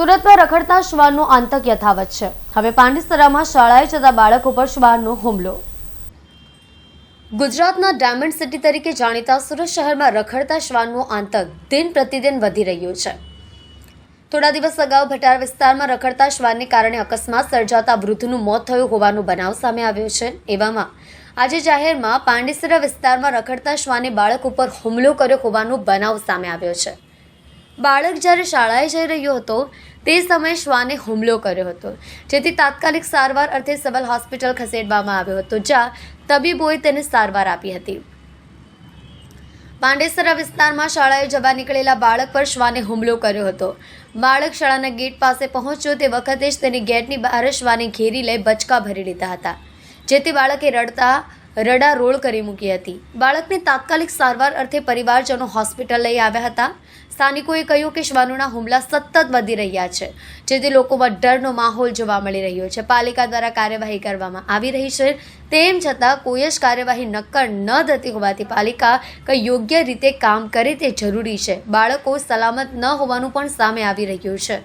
સુરતમાં રખડતા શ્વાનનો આતંક યથાવત છે। હવે પાંડેસરામાં શાળાએ જતા બાળક ઉપર શ્વાનનો હુમલો। ગુજરાતના ડાયમંડ સિટી તરીકે જાણીતા સુરત શહેરમાં રખડતા શ્વાનનો આતંક દિન પ્રતિદિન વધી રહ્યો છે। થોડા દિવસ અગાઉ ભટાર વિસ્તારમાં રખડતા શ્વાનને કારણે અકસ્માત સર્જાતા વૃદ્ધનું મોત થયું હોવાનો બનાવ સામે આવ્યો છે। એવામાં આજે જાહેરમાં પાંડેસરા વિસ્તારમાં રખડતા શ્વાને બાળક ઉપર હુમલો કર્યો હોવાનો બનાવ સામે આવ્યો છે। બાળક જ્યારે શાળાએ જઈ રહ્યો હતો તે સમયે શ્વાને હુમલો કર્યો હતો, જેથી તાત્કાલિક સારવાર અર્થે સિવિલ હોસ્પિટલ ખસેડવામાં આવ્યો હતો, જ્યાં તબીબોએ તેને સારવાર આપી હતી। પાંડેસરા વિસ્તારમાં શાળાએ જવા નીકળેલા બાળક પર શ્વાને હુમલો કર્યો હતો। બાળક શાળાના ગેટ પાસે પહોંચ્યો તે વખતે જ તેની ગેટની બહાર શ્વાને ઘેરી લઈ બચકા ભરી લીધા હતા, જેથી બાળકે રડારોળ કરી મૂકી હતી। બાળકને તાત્કાલિક સારવાર અર્થે પરિવારજનો હોસ્પિટલ લઈ આવ્યા હતા। સ્થાનિકોએ કહ્યું કે શ્વાનોના હુમલા સતત વધી રહ્યા છે, જેથી લોકોમાં ડરનો માહોલ જોવા મળી રહ્યો છે। પાલિકા દ્વારા કાર્યવાહી કરવામાં આવી રહી છે, તેમ છતાં કોઈ જ કાર્યવાહી નક્કર ન થતી હોવાથી પાલિકા કંઈ યોગ્ય રીતે કામ કરે તે જરૂરી છે। બાળકો સલામત ન હોવાનું પણ સામે આવી રહ્યું છે।